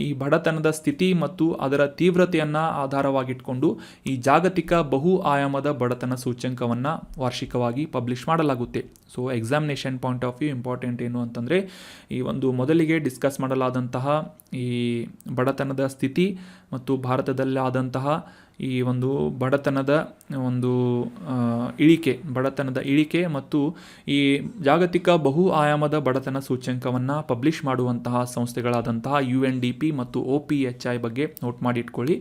ಈ ಬಡತನದ ಸ್ಥಿತಿ ಮತ್ತು ಅದರ ತೀವ್ರತೆಯನ್ನು ಆಧಾರವಾಗಿಟ್ಕೊಂಡು ಈ ಜಾಗತಿಕ ಬಹು ಆಯಾಮದ ಬಡತನ ಸೂಚ್ಯಂಕವನ್ನು ವಾರ್ಷಿಕವಾಗಿ ಪಬ್ಲಿಷ್ ಮಾಡಲಾಗುತ್ತೆ. So examination point of view important ಏನು ಅಂತಂದರೆ, ಈ ಒಂದು ಮೊದಲಿಗೆ ಡಿಸ್ಕಸ್ ಮಾಡಲಾದಂತಹ ಈ ಬಡತನದ ಸ್ಥಿತಿ ಮತ್ತು ಭಾರತದಲ್ಲಾದಂತಹ ಈ ಒಂದು ಬಡತನದ ಇಳಿಕೆ ಮತ್ತು ಈ ಜಾಗತಿಕ ಬಹು ಆಯಾಮದ ಬಡತನ ಸೂಚ್ಯಂಕವನ್ನು ಪಬ್ಲಿಷ್ ಮಾಡುವಂತಹ ಸಂಸ್ಥೆಗಳಾದಂತಹ UNDP ಮತ್ತು OPHI ಬಗ್ಗೆ ನೋಟ್ ಮಾಡಿ ಇಟ್ಕೊಳ್ಳಿ.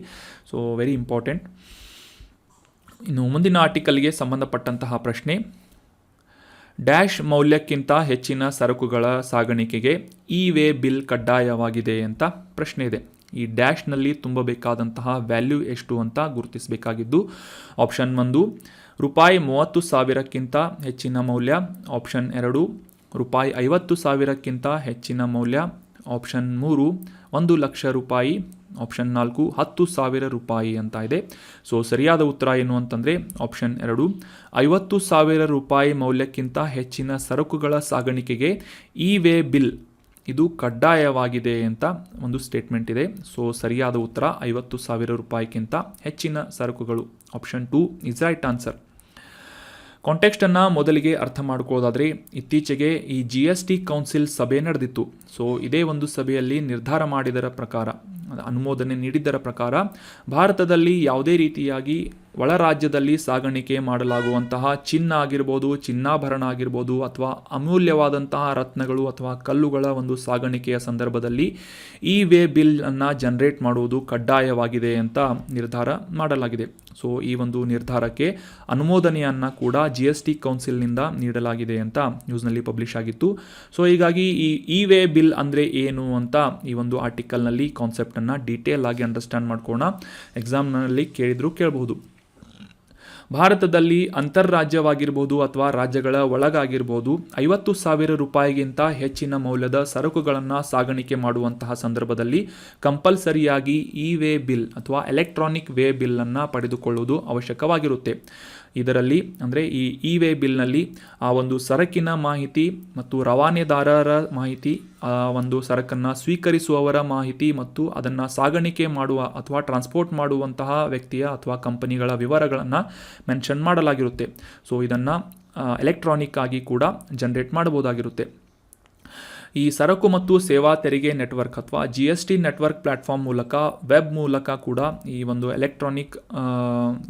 So very important. ಇನ್ನು ಮುಂದಿನ ಆರ್ಟಿಕಲ್ಗೆ ಸಂಬಂಧಪಟ್ಟಂತಹ ಪ್ರಶ್ನೆ, ಡ್ಯಾಶ್ ಮೌಲ್ಯಕ್ಕಿಂತ ಹೆಚ್ಚಿನ ಸರಕುಗಳ ಸಾಗಾಣಿಕೆಗೆ ಇ-ವೇ ಬಿಲ್ ಕಡ್ಡಾಯವಾಗಿದೆ ಅಂತ ಪ್ರಶ್ನೆ ಇದೆ. ಈ ಡ್ಯಾಶ್ನಲ್ಲಿ ತುಂಬಬೇಕಾದಂತಹ ವ್ಯಾಲ್ಯೂ ಎಷ್ಟು ಅಂತ ಗುರುತಿಸಬೇಕಾಗಿದ್ದು, ಆಪ್ಷನ್ 1 ರೂಪಾಯಿ 30,000ಕ್ಕಿಂತ ಹೆಚ್ಚಿನ ಮೌಲ್ಯ, ಆಪ್ಷನ್ 2 ರೂಪಾಯಿ 50,000ಕ್ಕಿಂತ ಹೆಚ್ಚಿನ ಮೌಲ್ಯ, ಆಪ್ಷನ್ 3 1,00,000 ರೂಪಾಯಿ, ಆಪ್ಷನ್ 4 10,000 ರೂಪಾಯಿ ಅಂತ ಇದೆ. ಸೊ ಸರಿಯಾದ ಉತ್ತರ ಏನು ಅಂತಂದರೆ ಆಪ್ಷನ್ 2 50,000 ರೂಪಾಯಿ ಮೌಲ್ಯಕ್ಕಿಂತ ಹೆಚ್ಚಿನ ಸರಕುಗಳ ಸಾಗಾಣಿಕೆಗೆ ಇ-ವೇ ಬಿಲ್ ಇದು ಕಡ್ಡಾಯವಾಗಿದೆ ಅಂತ ಒಂದು ಸ್ಟೇಟ್ಮೆಂಟ್ ಇದೆ. ಸೊ ಸರಿಯಾದ ಉತ್ತರ 50,000 ರೂಪಾಯಿಗಿಂತ ಹೆಚ್ಚಿನ ಸರಕುಗಳು. Option 2 is right answer. ಕಾಂಟೆಕ್ಸ್ಟನ್ನು ಮೊದಲಿಗೆ ಅರ್ಥ ಮಾಡ್ಕೊಳ್ಳೋದಾದರೆ, ಇತ್ತೀಚೆಗೆ ಈ GST ಕೌನ್ಸಿಲ್ ಸಭೆ ನಡೆದಿತ್ತು. ಸೊ ಇದೇ ಒಂದು ಸಭೆಯಲ್ಲಿ ನಿರ್ಧಾರ ಮಾಡಿದರ ಪ್ರಕಾರ, ಅನುಮೋದನೆ ನೀಡಿದ್ದರ ಪ್ರಕಾರ ಭಾರತದಲ್ಲಿ ಯಾವುದೇ ರೀತಿಯಾಗಿ ಒಳ ರಾಜ್ಯದಲ್ಲಿ ಸಾಗಾಣಿಕೆ ಮಾಡಲಾಗುವಂತಹ ಚಿನ್ನ ಆಗಿರ್ಬೋದು, ಚಿನ್ನಾಭರಣ ಆಗಿರ್ಬೋದು ಅಥವಾ ಅಮೂಲ್ಯವಾದಂತಹ ರತ್ನಗಳು ಅಥವಾ ಕಲ್ಲುಗಳ ಒಂದು ಸಾಗಾಣಿಕೆಯ ಸಂದರ್ಭದಲ್ಲಿ ಇ-ವೇ ಬಿಲ್ ಅನ್ನು ಜನರೇಟ್ ಮಾಡುವುದು ಕಡ್ಡಾಯವಾಗಿದೆ ಅಂತ ನಿರ್ಧಾರ ಮಾಡಲಾಗಿದೆ. ಸೊ ಈ ಒಂದು ನಿರ್ಧಾರಕ್ಕೆ ಅನುಮೋದನೆಯನ್ನು ಕೂಡ GST ಕೌನ್ಸಿಲ್ನಿಂದ ನೀಡಲಾಗಿದೆ ಅಂತ ನ್ಯೂಸ್ನಲ್ಲಿ ಪಬ್ಲಿಷ್ ಆಗಿತ್ತು. ಸೊ ಹೀಗಾಗಿ ಈ ಇ-ವೇ ಬಿಲ್ ಅಂದರೆ ಏನು ಅಂತ ಈ ಒಂದು ಆರ್ಟಿಕಲ್ನಲ್ಲಿ ಕಾನ್ಸೆಪ್ಟನ್ನು ಡೀಟೇಲ್ ಆಗಿ ಅಂಡರ್ಸ್ಟ್ಯಾಂಡ್ ಮಾಡ್ಕೋಣ. ಎಕ್ಸಾಮ್ನಲ್ಲಿ ಕೇಳಿದ್ರು ಕೇಳಬಹುದು. ಭಾರತದಲ್ಲಿ ಅಂತರ್ರಾಜ್ಯವಾಗಿರ್ಬೋದು ಅಥವಾ ರಾಜ್ಯಗಳ ಒಳಗಾಗಿರ್ಬೋದು 50,000 ರೂಪಾಯಿಗಿಂತ ಹೆಚ್ಚಿನ ಮೌಲ್ಯದ ಸರಕುಗಳನ್ನು ಸಾಗಾಣಿಕೆ ಮಾಡುವಂತಹ ಸಂದರ್ಭದಲ್ಲಿ ಕಂಪಲ್ಸರಿಯಾಗಿ ವೇ ಬಿಲ್ ಅಥವಾ ಎಲೆಕ್ಟ್ರಾನಿಕ್ ವೇ ಬಿಲ್ಲನ್ನು ಪಡೆದುಕೊಳ್ಳುವುದು ಅವಶ್ಯಕವಾಗಿರುತ್ತೆ. ಇದರಲ್ಲಿ ಅಂದರೆ ಈ ವೇ ಬಿಲ್ನಲ್ಲಿ ಆ ಒಂದು ಸರಕಿನ ಮಾಹಿತಿ ಮತ್ತು ರವಾನೆದಾರರ ಮಾಹಿತಿ, ಆ ಒಂದು ಸರಕನ್ನು ಸ್ವೀಕರಿಸುವವರ ಮಾಹಿತಿ ಮತ್ತು ಅದನ್ನು ಸಾಗಾಣಿಕೆ ಮಾಡುವ ಅಥವಾ ಟ್ರಾನ್ಸ್ಪೋರ್ಟ್ ಮಾಡುವಂತಹ ವ್ಯಕ್ತಿಯ ಅಥವಾ ಕಂಪನಿಗಳ ವಿವರಗಳನ್ನು ಮೆನ್ಷನ್ ಮಾಡಲಾಗಿರುತ್ತೆ. ಸೊ ಇದನ್ನು ಎಲೆಕ್ಟ್ರಾನಿಕ್ ಆಗಿ ಕೂಡ ಜನರೇಟ್ ಮಾಡಬಹುದಾಗಿರುತ್ತೆ. ಈ ಸರಕು ಮತ್ತು ಸೇವಾ ತೆರಿಗೆ ನೆಟ್ವರ್ಕ್ ಅಥವಾ GST ನೆಟ್ವರ್ಕ್ ಪ್ಲಾಟ್ಫಾರ್ಮ್ ಮೂಲಕ, ವೆಬ್ ಮೂಲಕ ಕೂಡ ಈ ಒಂದು ಎಲೆಕ್ಟ್ರಾನಿಕ್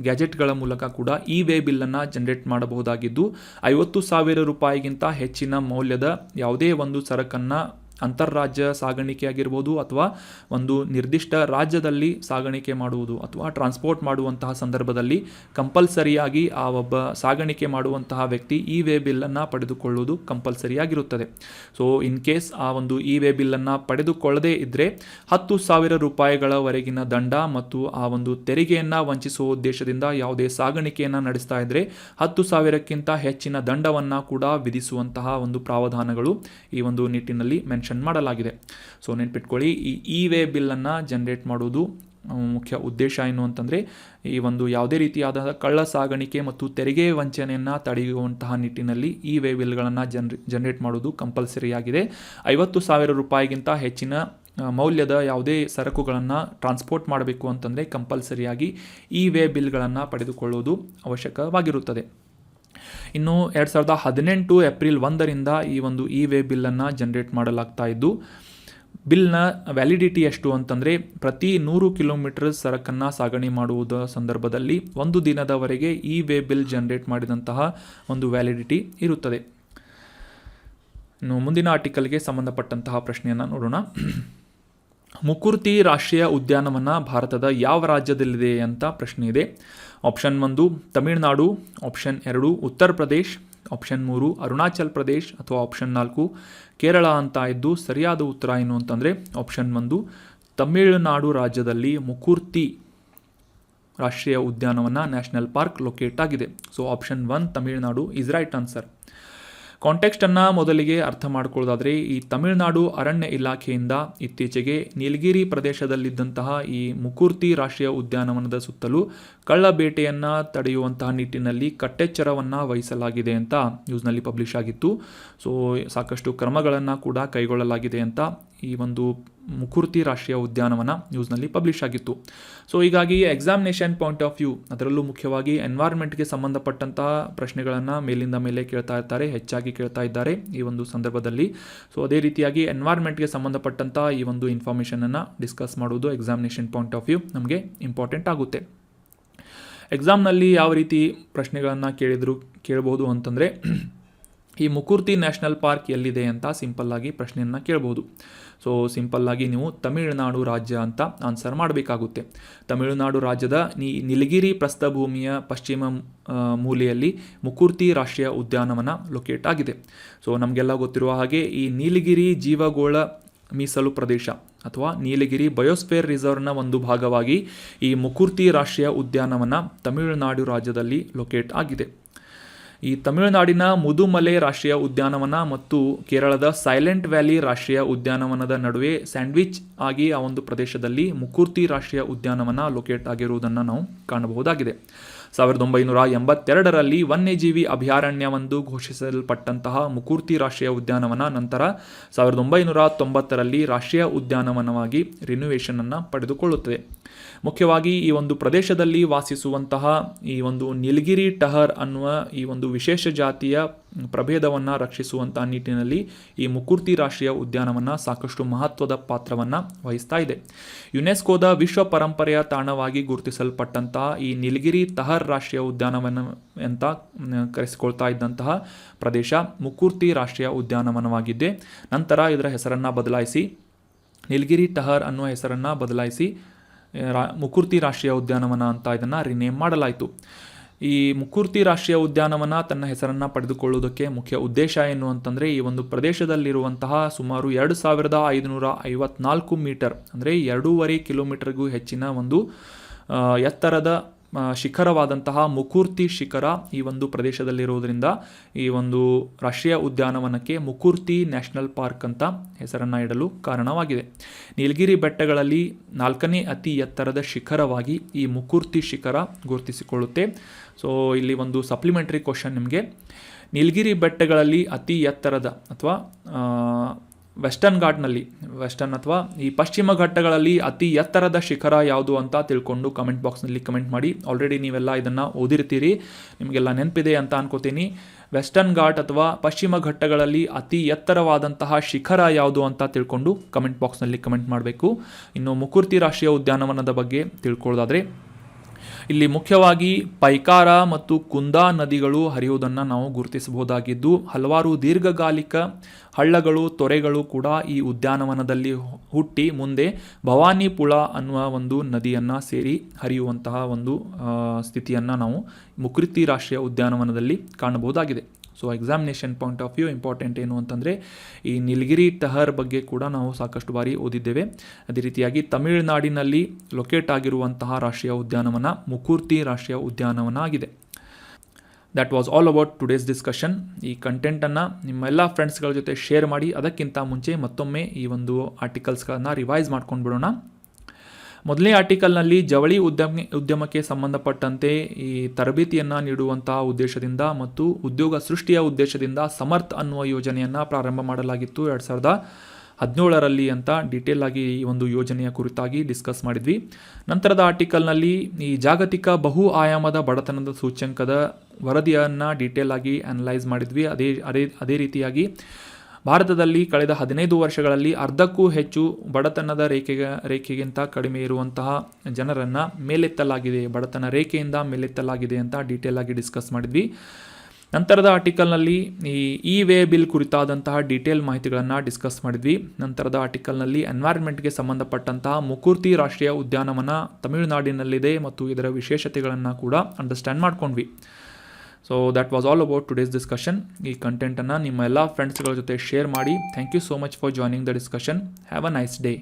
ಗ್ಯಾಜೆಟ್ಗಳ ಮೂಲಕ ಕೂಡ ವೇ ಬಿಲ್ಲನ್ನು ಜನರೇಟ್ ಮಾಡಬಹುದಾಗಿದ್ದು 50,000 ರೂಪಾಯಿಗಿಂತ ಹೆಚ್ಚಿನ ಮೌಲ್ಯದ ಯಾವುದೇ ಒಂದು ಸರಕನ್ನು ಅಂತರ್ರಾಜ್ಯ ಸಾಗಾಣಿಕೆ ಆಗಿರ್ಬೋದು ಅಥವಾ ಒಂದು ನಿರ್ದಿಷ್ಟ ರಾಜ್ಯದಲ್ಲಿ ಸಾಗಾಣಿಕೆ ಮಾಡುವುದು ಅಥವಾ ಟ್ರಾನ್ಸ್ಪೋರ್ಟ್ ಮಾಡುವಂತಹ ಸಂದರ್ಭದಲ್ಲಿ ಕಂಪಲ್ಸರಿಯಾಗಿ ಆ ಒಬ್ಬ ಸಾಗಾಣಿಕೆ ಮಾಡುವಂತಹ ವ್ಯಕ್ತಿ ವೇ ಬಿಲ್ಲನ್ನು ಪಡೆದುಕೊಳ್ಳುವುದು ಕಂಪಲ್ಸರಿಯಾಗಿರುತ್ತದೆ. ಸೊ ಇನ್ ಕೇಸ್ ಆ ಒಂದು ವೇ ಬಿಲ್ಲನ್ನು ಪಡೆದುಕೊಳ್ಳದೇ ಇದ್ದರೆ 10,000 ರೂಪಾಯಿಗಳವರೆಗಿನ ದಂಡ ಮತ್ತು ಆ ಒಂದು ತೆರಿಗೆಯನ್ನು ವಂಚಿಸುವ ಉದ್ದೇಶದಿಂದ ಯಾವುದೇ ಸಾಗಾಣಿಕೆಯನ್ನು ನಡೆಸ್ತಾ ಇದ್ದರೆ 10,000ಕ್ಕಿಂತ ಹೆಚ್ಚಿನ ದಂಡವನ್ನು ಕೂಡ ವಿಧಿಸುವಂತಹ ಒಂದು ಪ್ರಾವಧಾನಗಳು ಈ ಒಂದು ನಿಟ್ಟಿನಲ್ಲಿ ಮೆನ್ಷನ್ ಮಾಡಲಾಗಿದೆ. ಸೊ ನೆನ್ಪಿಟ್ಕೊಳ್ಳಿ, ಈ ವೇ ಬಿಲ್ಲನ್ನು ಜನರೇಟ್ ಮಾಡುವುದು ಮುಖ್ಯ ಉದ್ದೇಶ ಏನು ಅಂತಂದರೆ ಈ ಒಂದು ಯಾವುದೇ ರೀತಿಯಾದ ಕಳ್ಳ ಸಾಗಾಣಿಕೆ ಮತ್ತು ತೆರಿಗೆ ವಂಚನೆಯನ್ನು ತಡೆಯುವಂತಹ ನಿಟ್ಟಿನಲ್ಲಿ ವೇ ಬಿಲ್ಗಳನ್ನು ಜನರೇಟ್ ಮಾಡೋದು ಕಂಪಲ್ಸರಿಯಾಗಿದೆ. 50,000 ರೂಪಾಯಿಗಿಂತ ಹೆಚ್ಚಿನ ಮೌಲ್ಯದ ಯಾವುದೇ ಸರಕುಗಳನ್ನು ಟ್ರಾನ್ಸ್ಪೋರ್ಟ್ ಮಾಡಬೇಕು ಅಂತಂದರೆ ಕಂಪಲ್ಸರಿಯಾಗಿ ವೇ ಬಿಲ್ಗಳನ್ನು ಪಡೆದುಕೊಳ್ಳುವುದು ಅವಶ್ಯಕವಾಗಿರುತ್ತದೆ. ಇನ್ನು 2018 ಏಪ್ರಿಲ್ 1ರಿಂದ ಈ ಒಂದು ವೇ ಬಿಲ್ಲನ್ನು ಜನರೇಟ್ ಮಾಡಲಾಗ್ತಾ ಇದ್ದು, ಬಿಲ್ನ ವ್ಯಾಲಿಡಿಟಿ ಎಷ್ಟು ಅಂತಂದರೆ ಪ್ರತಿ 100 ಕಿಲೋಮೀಟರ್ ಸರಕನ್ನು ಸಾಗಣೆ ಮಾಡುವುದರ ಸಂದರ್ಭದಲ್ಲಿ 1 ದಿನದವರೆಗೆ ವೇ ಬಿಲ್ ಜನರೇಟ್ ಮಾಡಿದಂತಹ ಒಂದು ವ್ಯಾಲಿಡಿಟಿ ಇರುತ್ತದೆ. ಇನ್ನು ಮುಂದಿನ ಆರ್ಟಿಕಲ್ಗೆ ಸಂಬಂಧಪಟ್ಟಂತಹ ಪ್ರಶ್ನೆಯನ್ನು ನೋಡೋಣ. ಮುಕುರ್ತಿ ರಾಷ್ಟ್ರೀಯ ಉದ್ಯಾನವನ ಭಾರತದ ಯಾವ ರಾಜ್ಯದಲ್ಲಿದೆ ಅಂತ ಪ್ರಶ್ನೆ ಇದೆ. Option 1 Tamil Nadu, option 2 Uttar Pradesh, option 3 Arunachal Pradesh ಅಥವಾ ಆಪ್ಷನ್ 4 ಕೇರಳ ಅಂತ ಇದ್ದು ಸರಿಯಾದ ಉತ್ತರ ಏನು ಅಂತಂದರೆ ಆಪ್ಷನ್ 1 ತಮಿಳುನಾಡು ರಾಜ್ಯದಲ್ಲಿ ಮುಕುರ್ತಿ ರಾಷ್ಟ್ರೀಯ ಉದ್ಯಾನವನ ನ್ಯಾಷನಲ್ ಪಾರ್ಕ್ ಲೊಕೇಟ್ ಆಗಿದೆ. So option 1 Tamil Nadu is right answer. ಕಾಂಟೆಕ್ಸ್ಟನ್ನು ಮೊದಲಿಗೆ ಅರ್ಥ ಮಾಡ್ಕೊಳ್ಳೋದಾದರೆ ಈ ತಮಿಳುನಾಡು ಅರಣ್ಯ ಇಲಾಖೆಯಿಂದ ಇತ್ತೀಚೆಗೆ ನೀಲಗಿರಿ ಪ್ರದೇಶದಲ್ಲಿದ್ದಂತಹ ಈ ಮುಕುರ್ತಿ ರಾಷ್ಟ್ರೀಯ ಉದ್ಯಾನವನದ ಸುತ್ತಲೂ ಕಳ್ಳ ಬೇಟೆಯನ್ನು ತಡೆಯುವಂತಹ ನಿಟ್ಟಿನಲ್ಲಿ ಕಟ್ಟೆಚ್ಚರವನ್ನು ವಹಿಸಲಾಗಿದೆ ಅಂತ ನ್ಯೂಸ್ನಲ್ಲಿ ಪಬ್ಲಿಷ್ ಆಗಿತ್ತು. ಸೊ ಸಾಕಷ್ಟು ಕ್ರಮಗಳನ್ನು ಕೂಡ ಕೈಗೊಳ್ಳಲಾಗಿದೆ ಅಂತ ಈ ಒಂದು ಮುಕುರ್ತಿ ರಾಷ್ಟ್ರೀಯ ಉದ್ಯಾನವನ ನ್ಯೂಸ್ನಲ್ಲಿ ಪಬ್ಲಿಷ್ ಆಗಿತ್ತು. ಸೊ ಹೀಗಾಗಿ ಎಕ್ಸಾಮಿನೇಷನ್ ಪಾಯಿಂಟ್ ಆಫ್ ವ್ಯೂ, ಅದರಲ್ಲೂ ಮುಖ್ಯವಾಗಿ ಎನ್ವೈರ್ಮೆಂಟ್ಗೆ ಸಂಬಂಧಪಟ್ಟಂತಹ ಪ್ರಶ್ನೆಗಳನ್ನು ಮೇಲಿಂದ ಮೇಲೆ ಕೇಳ್ತಾ ಇರ್ತಾರೆ, ಹೆಚ್ಚಾಗಿ ಕೇಳ್ತಾ ಇದ್ದಾರೆ ಈ ಒಂದು ಸಂದರ್ಭದಲ್ಲಿ. ಸೊ ಅದೇ ರೀತಿಯಾಗಿ ಎನ್ವೈರ್ಮೆಂಟ್ಗೆ ಸಂಬಂಧಪಟ್ಟಂಥ ಈ ಒಂದು ಇನ್ಫಾರ್ಮೇಷನನ್ನು ಡಿಸ್ಕಸ್ ಮಾಡೋದು ಎಕ್ಸಾಮಿನೇಷನ್ ಪಾಯಿಂಟ್ ಆಫ್ ವ್ಯೂ ನಮಗೆ ಇಂಪಾರ್ಟೆಂಟ್ ಆಗುತ್ತೆ. ಎಕ್ಸಾಮ್ನಲ್ಲಿ ಯಾವ ರೀತಿ ಪ್ರಶ್ನೆಗಳನ್ನು ಕೇಳಬಹುದು ಅಂತಂದರೆ ಈ ಮುಕುರ್ತಿ ನ್ಯಾಷನಲ್ ಪಾರ್ಕ್ ಎಲ್ಲಿದೆ ಅಂತ ಸಿಂಪಲ್ಲಾಗಿ ಪ್ರಶ್ನೆಯನ್ನು ಕೇಳ್ಬೋದು. ಸೊ ಸಿಂಪಲ್ಲಾಗಿ ನೀವು ತಮಿಳುನಾಡು ರಾಜ್ಯ ಅಂತ ಆನ್ಸರ್ ಮಾಡಬೇಕಾಗುತ್ತೆ. ತಮಿಳುನಾಡು ರಾಜ್ಯದ ನೀಲಗಿರಿ ಪ್ರಸ್ಥಭೂಮಿಯ ಪಶ್ಚಿಮ ಮೂಲೆಯಲ್ಲಿ ಮುಕುರ್ತಿ ರಾಷ್ಟ್ರೀಯ ಉದ್ಯಾನವನ ಲೊಕೇಟ್ ಆಗಿದೆ. ಸೊ ನಮಗೆಲ್ಲ ಗೊತ್ತಿರುವ ಹಾಗೆ ಈ ನೀಲಗಿರಿ ಜೀವಗೋಳ ಮೀಸಲು ಪ್ರದೇಶ ಅಥವಾ ನೀಲಗಿರಿ ಬಯೋಸ್ಫಿಯರ್ ರಿಸರ್ವ್ನ ಒಂದು ಭಾಗವಾಗಿ ಈ ಮುಕುರ್ತಿ ರಾಷ್ಟ್ರೀಯ ಉದ್ಯಾನವನ ತಮಿಳುನಾಡು ರಾಜ್ಯದಲ್ಲಿ ಲೊಕೇಟ್ ಆಗಿದೆ. ಈ ತಮಿಳುನಾಡಿನ ಮುದುಮಲೆ ರಾಷ್ಟ್ರೀಯ ಉದ್ಯಾನವನ ಮತ್ತು ಕೇರಳದ ಸೈಲೆಂಟ್ ವ್ಯಾಲಿ ರಾಷ್ಟ್ರೀಯ ಉದ್ಯಾನವನದ ನಡುವೆ ಸ್ಯಾಂಡ್ವಿಚ್ ಆಗಿ ಆ ಒಂದು ಪ್ರದೇಶದಲ್ಲಿ ಮುಕುರ್ತಿ ರಾಷ್ಟ್ರೀಯ ಉದ್ಯಾನವನ ಲೊಕೇಟ್ ಆಗಿರುವುದನ್ನು ನಾವು ಕಾಣಬಹುದಾಗಿದೆ. 1982ರಲ್ಲಿ ವನ್ಯಜೀವಿ ಅಭಯಾರಣ್ಯವೊಂದು ಘೋಷಿಸಲ್ಪಟ್ಟಂತಹ ಮುಕುರ್ತಿ ರಾಷ್ಟ್ರೀಯ ಉದ್ಯಾನವನ ನಂತರ 1990ರಲ್ಲಿ ರಾಷ್ಟ್ರೀಯ ಉದ್ಯಾನವನವಾಗಿ ರಿನ್ಯುವೇಷನನ್ನು ಪಡೆದುಕೊಳ್ಳುತ್ತದೆ. ಮುಖ್ಯವಾಗಿ ಈ ಒಂದು ಪ್ರದೇಶದಲ್ಲಿ ವಾಸಿಸುವಂತಹ ಈ ಒಂದು ನೀಲಗಿರಿ ಟಹರ್ ಅನ್ನುವ ಈ ಒಂದು ವಿಶೇಷ ಜಾತಿಯ ಪ್ರಭೇದವನ್ನು ರಕ್ಷಿಸುವಂಥ ನಿಟ್ಟಿನಲ್ಲಿ ಈ ಮುಕುರ್ತಿ ರಾಷ್ಟ್ರೀಯ ಉದ್ಯಾನವನ ಸಾಕಷ್ಟು ಮಹತ್ವದ ಪಾತ್ರವನ್ನು ವಹಿಸ್ತಾ ಇದೆ. ಯುನೆಸ್ಕೋದ ವಿಶ್ವ ಪರಂಪರೆಯ ತಾಣವಾಗಿ ಗುರುತಿಸಲ್ಪಟ್ಟಂತಹ ಈ ನೀಲಗಿರಿ ಟಹರ್ ರಾಷ್ಟ್ರೀಯ ಉದ್ಯಾನವನ ಅಂತ ಕರೆಸಿಕೊಳ್ತಾ ಇದ್ದಂತಹ ಪ್ರದೇಶ ಮುಕುರ್ತಿ ರಾಷ್ಟ್ರೀಯ ಉದ್ಯಾನವನವಾಗಿದ್ದೆ. ನಂತರ ಇದರ ಹೆಸರನ್ನು ಬದಲಾಯಿಸಿ ನೀಲಗಿರಿ ಟಹರ್ ಅನ್ನುವ ಹೆಸರನ್ನು ಬದಲಾಯಿಸಿ ಮುಕುರ್ತಿ ರಾಷ್ಟ್ರೀಯ ಉದ್ಯಾನವನ ಅಂತ ಇದನ್ನು ರಿನೇಮ್ ಮಾಡಲಾಯಿತು. ಈ ಮುಕುರ್ತಿ ರಾಷ್ಟ್ರೀಯ ಉದ್ಯಾನವನ ತನ್ನ ಹೆಸರನ್ನು ಪಡೆದುಕೊಳ್ಳುವುದಕ್ಕೆ ಮುಖ್ಯ ಉದ್ದೇಶ ಏನು ಅಂತಂದರೆ ಈ ಒಂದು ಪ್ರದೇಶದಲ್ಲಿರುವಂತಹ ಸುಮಾರು 2554 ಮೀಟರ್ ಅಂದರೆ 2.5 ಕಿಲೋಮೀಟರ್ಗೂ ಹೆಚ್ಚಿನ ಒಂದು ಎತ್ತರದ ಶಿಖರವಾದಂತಹ ಮುಕುರ್ತಿ ಶಿಖರ ಈ ಒಂದು ಪ್ರದೇಶದಲ್ಲಿರುವುದರಿಂದ ಈ ಒಂದು ರಾಷ್ಟ್ರೀಯ ಉದ್ಯಾನವನಕ್ಕೆ ಮುಕುರ್ತಿ ನ್ಯಾಷನಲ್ ಪಾರ್ಕ್ ಅಂತ ಹೆಸರನ್ನು ಇಡಲು ಕಾರಣವಾಗಿದೆ. ನೀಲಗಿರಿ ಬೆಟ್ಟಗಳಲ್ಲಿ 4ನೇ ಅತಿ ಎತ್ತರದ ಶಿಖರವಾಗಿ ಈ ಮುಕುರ್ತಿ ಶಿಖರ ಗುರುತಿಸಿಕೊಳ್ಳುತ್ತೆ. ಸೊ ಇಲ್ಲಿ ಒಂದು ಸಪ್ಲಿಮೆಂಟರಿ ಕ್ವಶನ್ ನಿಮಗೆ, ನೀಲಗಿರಿ ಬೆಟ್ಟಗಳಲ್ಲಿ ಅತಿ ಎತ್ತರದ ಅಥವಾ ವೆಸ್ಟರ್ನ್ ಅಥವಾ ಈ ಪಶ್ಚಿಮ ಘಟ್ಟಗಳಲ್ಲಿ ಅತಿ ಎತ್ತರದ ಶಿಖರ ಯಾವುದು ಅಂತ ತಿಳ್ಕೊಂಡು ಕಮೆಂಟ್ ಬಾಕ್ಸ್ನಲ್ಲಿ ಕಮೆಂಟ್ ಮಾಡಿ. ಆಲ್ರೆಡಿ ನೀವೆಲ್ಲ ಇದನ್ನು ಓದಿರ್ತೀರಿ, ನಿಮಗೆಲ್ಲ ನೆನಪಿದೆ ಅಂತ ಅನ್ಕೋತೀನಿ. ವೆಸ್ಟರ್ನ್ ಘಾಟ್ ಅಥವಾ ಪಶ್ಚಿಮ ಘಟ್ಟಗಳಲ್ಲಿ ಅತಿ ಎತ್ತರವಾದಂತಹ ಶಿಖರ ಯಾವುದು ಅಂತ ತಿಳ್ಕೊಂಡು ಕಮೆಂಟ್ ಬಾಕ್ಸ್ನಲ್ಲಿ ಕಮೆಂಟ್ ಮಾಡಬೇಕು. ಇನ್ನು ಮುಕುರ್ತಿ ರಾಷ್ಟ್ರೀಯ ಉದ್ಯಾನವನದ ಬಗ್ಗೆ ತಿಳ್ಕೊಳ್ಳೋದಾದರೆ, ಇಲ್ಲಿ ಮುಖ್ಯವಾಗಿ ಪೈಕಾರ ಮತ್ತು ಕುಂದಾ ನದಿಗಳು ಹರಿಯುವುದನ್ನು ನಾವು ಗುರುತಿಸಬಹುದಾಗಿದ್ದು, ಹಲವಾರು ದೀರ್ಘಕಾಲಿಕ ಹಳ್ಳಗಳು, ತೊರೆಗಳು ಕೂಡ ಈ ಉದ್ಯಾನವನದಲ್ಲಿ ಹುಟ್ಟಿ ಮುಂದೆ ಭವಾನಿಪುಳ ಅನ್ನುವ ಒಂದು ನದಿಯನ್ನು ಸೇರಿ ಹರಿಯುವಂತಹ ಒಂದು ಸ್ಥಿತಿಯನ್ನು ನಾವು ಮುಕುರ್ತಿ ರಾಷ್ಟ್ರೀಯ ಉದ್ಯಾನವನದಲ್ಲಿ ಕಾಣಬಹುದಾಗಿದೆ. So examination point of view important ಏನು ಅಂತಂದರೆ, ಈ ನೀಲಗಿರಿ ತಹರ್ ಬಗ್ಗೆ ಕೂಡ ನಾವು ಸಾಕಷ್ಟು ಬಾರಿ ಓದಿದ್ದೇವೆ. ಅದೇ ರೀತಿಯಾಗಿ ತಮಿಳುನಾಡಿನಲ್ಲಿ ಲೊಕೇಟ್ ಆಗಿರುವಂತಹ ರಾಷ್ಟ್ರೀಯ ಉದ್ಯಾನವನ ಮುಕುರ್ತಿ ರಾಷ್ಟ್ರೀಯ ಉದ್ಯಾನವನ ಆಗಿದೆ. That was all about today's discussion. ಈ ಕಂಟೆಂಟನ್ನು ನಿಮ್ಮ ಎಲ್ಲ ಫ್ರೆಂಡ್ಸ್ಗಳ ಜೊತೆ ಶೇರ್ ಮಾಡಿ. ಅದಕ್ಕಿಂತ ಮುಂಚೆ ಮತ್ತೊಮ್ಮೆ ಈ ಒಂದು ಆರ್ಟಿಕಲ್ಸ್ಗಳನ್ನು ರಿವೈಸ್ ಮಾಡ್ಕೊಂಡು ಬಿಡೋಣ. ಮೊದಲನೇ ಆರ್ಟಿಕಲ್ನಲ್ಲಿ ಜವಳಿ ಉದ್ಯಮಕ್ಕೆ ಸಂಬಂಧಪಟ್ಟಂತೆ ಈ ತರಬೇತಿಯನ್ನು ನೀಡುವಂತಹ ಉದ್ದೇಶದಿಂದ ಮತ್ತು ಉದ್ಯೋಗ ಸೃಷ್ಟಿಯ ಉದ್ದೇಶದಿಂದ ಸಮರ್ಥ್ ಅನ್ನುವ ಯೋಜನೆಯನ್ನು ಪ್ರಾರಂಭ ಮಾಡಲಾಗಿತ್ತು 2017ರಲ್ಲಿ ಅಂತ ಡೀಟೇಲ್ ಆಗಿ ಈ ಒಂದು ಯೋಜನೆಯ ಕುರಿತಾಗಿ ಡಿಸ್ಕಸ್ ಮಾಡಿದ್ವಿ. ನಂತರದ ಆರ್ಟಿಕಲ್ನಲ್ಲಿ ಈ ಜಾಗತಿಕ ಬಹು ಆಯಾಮದ ಬಡತನದ ಸೂಚ್ಯಂಕದ ವರದಿಯನ್ನು ಡೀಟೇಲ್ ಆಗಿ ಅನಲೈಸ್ ಮಾಡಿದ್ವಿ. ಅದೇ ರೀತಿಯಾಗಿ ಭಾರತದಲ್ಲಿ ಕಳೆದ 15 ವರ್ಷಗಳಲ್ಲಿ ಅರ್ಧಕ್ಕೂ ಹೆಚ್ಚು ಬಡತನದ ರೇಖೆಗಿಂತ ಕಡಿಮೆ ಇರುವಂತಹ ಜನರನ್ನು ಮೇಲೆತ್ತಲಾಗಿದೆ, ಬಡತನ ರೇಖೆಯಿಂದ ಮೇಲೆತ್ತಲಾಗಿದೆ ಅಂತ ಡೀಟೇಲ್ ಆಗಿ ಡಿಸ್ಕಸ್ ಮಾಡಿದ್ವಿ. ನಂತರದ ಆರ್ಟಿಕಲ್ನಲ್ಲಿ ಈ ವೇ ಬಿಲ್ ಕುರಿತಾದಂತಹ ಡೀಟೇಲ್ ಮಾಹಿತಿಗಳನ್ನು ಡಿಸ್ಕಸ್ ಮಾಡಿದ್ವಿ. ನಂತರದ ಆರ್ಟಿಕಲ್ನಲ್ಲಿ ಎನ್ವೈರ್ಮೆಂಟ್ಗೆ ಸಂಬಂಧಪಟ್ಟಂತಹ ಮುಕುರ್ತಿ ರಾಷ್ಟ್ರೀಯ ಉದ್ಯಾನವನ ತಮಿಳುನಾಡಿನಲ್ಲಿದೆ ಮತ್ತು ಇದರ ವಿಶೇಷತೆಗಳನ್ನು ಕೂಡ ಅಂಡರ್ಸ್ಟ್ಯಾಂಡ್ ಮಾಡ್ಕೊಂಡ್ವಿ. So that was all about today's discussion. ಈ ಕಂಟೆಂಟನ್ನು ನಿಮ್ಮ ಎಲ್ಲ ಫ್ರೆಂಡ್ಸ್ಗಳ ಜೊತೆ ಶೇರ್ ಮಾಡಿ. Thank you so much for joining the discussion. Have a nice day.